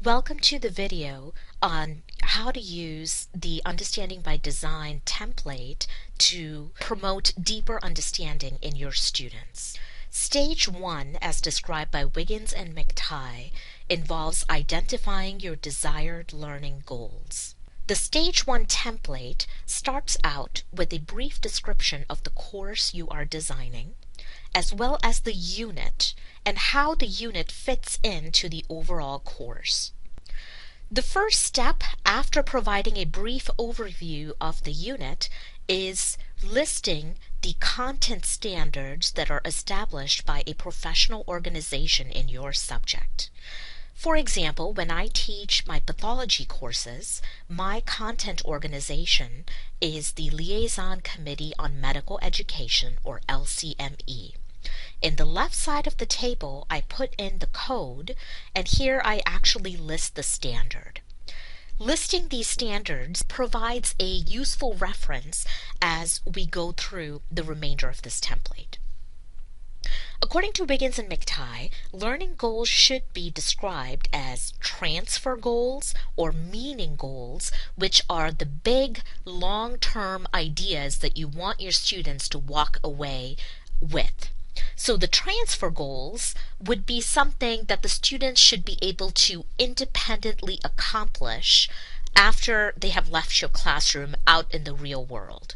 Welcome to the video on how to use the Understanding by Design template to promote deeper understanding in your students. Stage 1, as described by Wiggins and McTighe, involves identifying your desired learning goals. The Stage 1 template starts out with a brief description of the course you are designing, as well as the unit and how the unit fits into the overall course. The first step after providing a brief overview of the unit is listing the content standards that are established by a professional organization in your subject. For example, when I teach my pathology courses, my content organization is the Liaison Committee on Medical Education, or LCME. In the left side of the table, I put in the code, and here I actually list the standard. Listing these standards provides a useful reference as we go through the remainder of this template. According to Wiggins and McTighe, learning goals should be described as transfer goals or meaning goals, which are the big, long-term ideas that you want your students to walk away with. So the transfer goals would be something that the students should be able to independently accomplish after they have left your classroom out in the real world.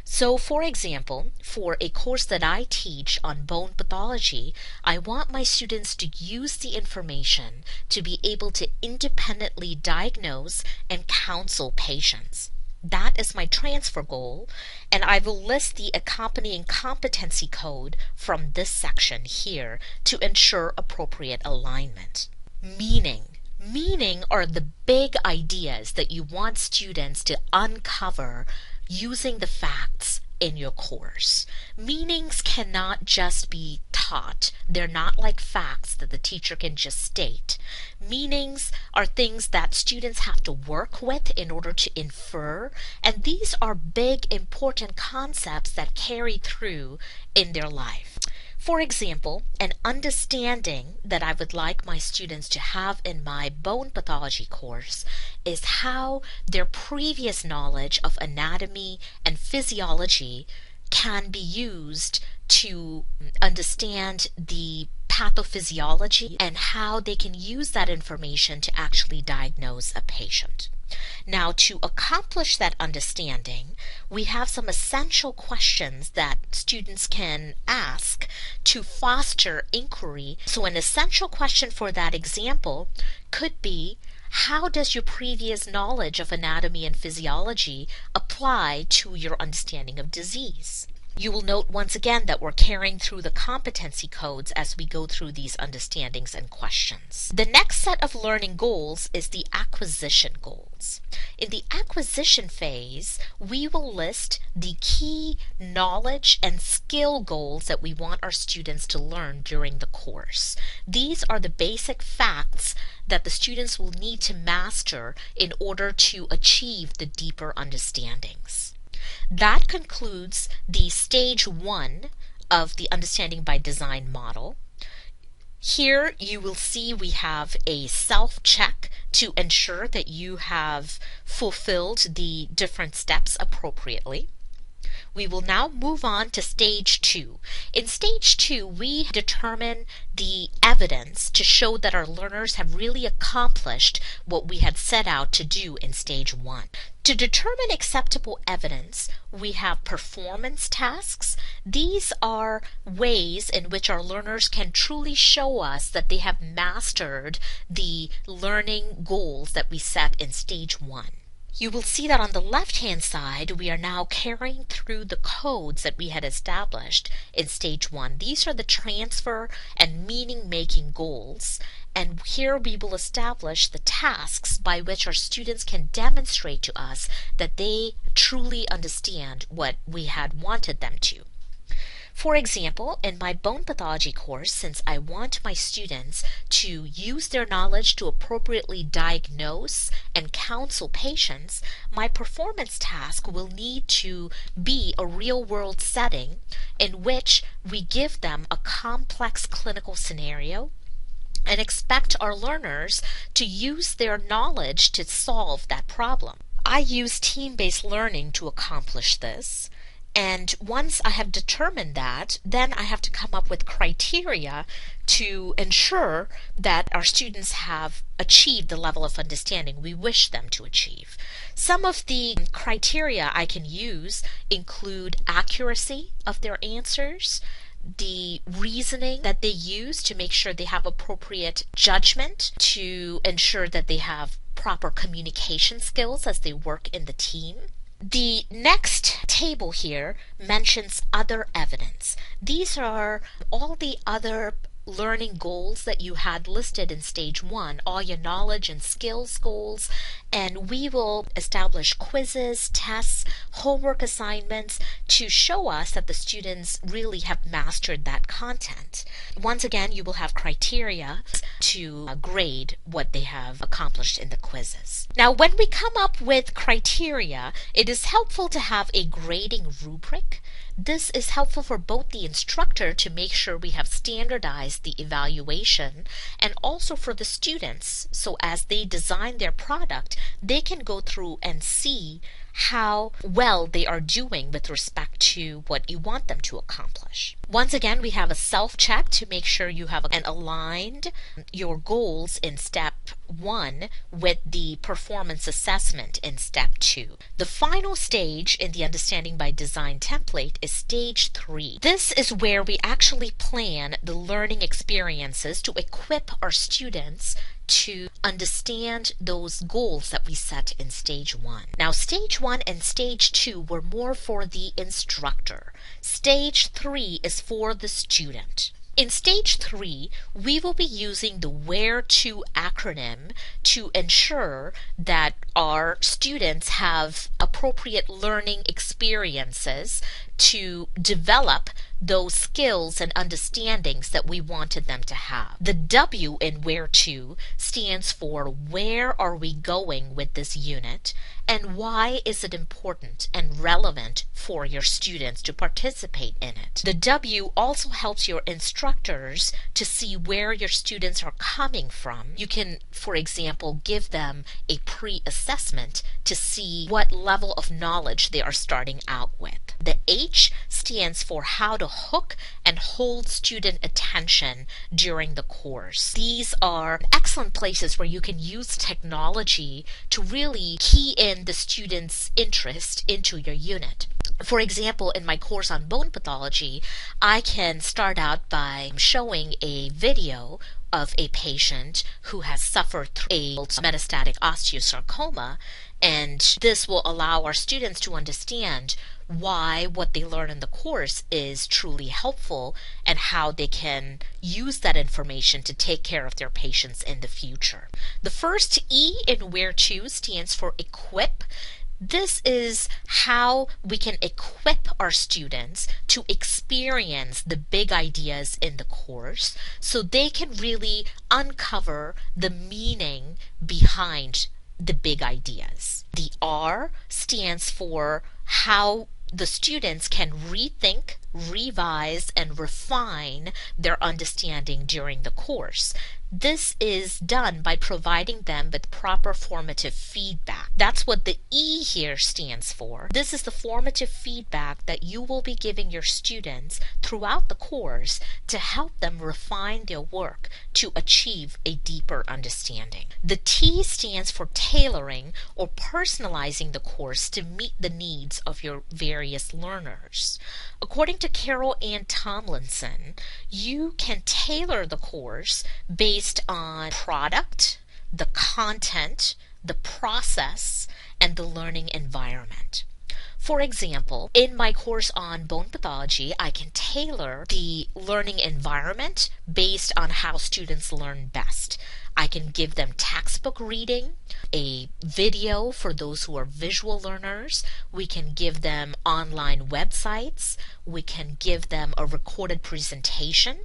So for example, for a course that I teach on bone pathology, I want my students to use the information to be able to independently diagnose and counsel patients. That is my transfer goal, and I will list the accompanying competency code from this section here to ensure appropriate alignment. Meaning are the big ideas that you want students to uncover using the facts in your course. Meanings cannot just be taught. They're not like facts that the teacher can just state. Meanings are things that students have to work with in order to infer, and these are big, important concepts that carry through in their life. For example, an understanding that I would like my students to have in my bone pathology course is how their previous knowledge of anatomy and physiology can be used to understand the pathophysiology and how they can use that information to actually diagnose a patient. Now, to accomplish that understanding, we have some essential questions that students can ask to foster inquiry. So an essential question for that example could be, how does your previous knowledge of anatomy and physiology apply to your understanding of disease? You will note once again that we're carrying through the competency codes as we go through these understandings and questions. The next set of learning goals is the acquisition goals. In the acquisition phase, we will list the key knowledge and skill goals that we want our students to learn during the course. These are the basic facts that the students will need to master in order to achieve the deeper understandings. That concludes the stage 1 of the Understanding by Design model. Here you will see we have a self-check to ensure that you have fulfilled the different steps appropriately. We will now move on to stage 2. In stage 2, we determine the evidence to show that our learners have really accomplished what we had set out to do in stage 1. To determine acceptable evidence, we have performance tasks. These are ways in which our learners can truly show us that they have mastered the learning goals that we set in stage 1. You will see that on the left-hand side, we are now carrying through the codes that we had established in stage 1. These are the transfer and meaning-making goals, and here we will establish the tasks by which our students can demonstrate to us that they truly understand what we had wanted them to. For example, in my bone pathology course, since I want my students to use their knowledge to appropriately diagnose and counsel patients, my performance task will need to be a real-world setting in which we give them a complex clinical scenario and expect our learners to use their knowledge to solve that problem. I use team-based learning to accomplish this. And once I have determined that, then I have to come up with criteria to ensure that our students have achieved the level of understanding we wish them to achieve. Some of the criteria I can use include accuracy of their answers, the reasoning that they use to make sure they have appropriate judgment, to ensure that they have proper communication skills as they work in the team. The next table here mentions other evidence. These are all the other learning goals that you had listed in stage 1, all your knowledge and skills goals, and we will establish quizzes, tests, homework assignments to show us that the students really have mastered that content. Once again, you will have criteria to grade what they have accomplished in the quizzes. Now, when we come up with criteria, it is helpful to have a grading rubric. This is helpful for both the instructor to make sure we have standardized the evaluation, and also for the students, so as they design their product, they can go through and see how well they are doing with respect to what you want them to accomplish. Once again, we have a self-check to make sure you have aligned your goals in step 1 with the performance assessment in step 2. The final stage in the Understanding by Design template is stage 3. This is where we actually plan the learning experiences to equip our students to understand those goals that we set in stage 1. Now, stage 1 and stage 2 were more for the instructor. Stage 3 is for the student. In stage 3, we will be using the WHERE to acronym to ensure that our students have appropriate learning experiences to develop those skills and understandings that we wanted them to have. The W in WHERE to stands for where are we going with this unit, and why is it important and relevant for your students to participate in it. The W also helps your instructors to see where your students are coming from. You can, for example, give them a pre-assessment to see what level of knowledge they are starting out with. The H stands for how to hook and hold student attention during the course. These are excellent places where you can use technology to really key in the student's interest into your unit. For example, in my course on bone pathology, I can start out by showing a video of a patient who has suffered through a metastatic osteosarcoma, and this will allow our students to understand why what they learn in the course is truly helpful and how they can use that information to take care of their patients in the future. The first E in WHERE to stands for equip. This is how we can equip our students to experience the big ideas in the course so they can really uncover the meaning behind the big ideas. The R stands for how the students can rethink, revise, and refine their understanding during the course. This is done by providing them with proper formative feedback. That's what the E here stands for. This is the formative feedback that you will be giving your students throughout the course to help them refine their work to achieve a deeper understanding. The T stands for tailoring or personalizing the course to meet the needs of your various learners. According to Carol Ann Tomlinson, you can tailor the course based on product, the content, the process, and the learning environment. For example, in my course on bone pathology, I can tailor the learning environment based on how students learn best. I can give them textbook reading, a video for those who are visual learners. We can give them online websites. We can give them a recorded presentation.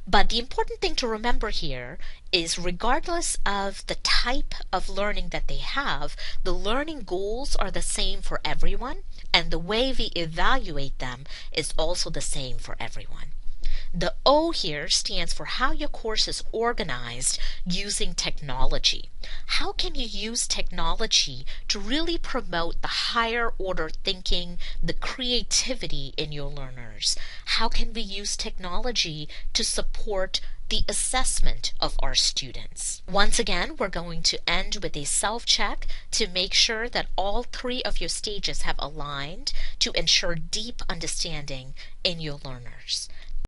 But the important thing to remember here is regardless of the type of learning that they have, the learning goals are the same for everyone, and the way we evaluate them is also the same for everyone. The O here stands for how your course is organized using technology. How can you use technology to really promote the higher order thinking, the creativity in your learners? How can we use technology to support the assessment of our students? Once again, we're going to end with a self-check to make sure that all three of your stages have aligned to ensure deep understanding in your learners.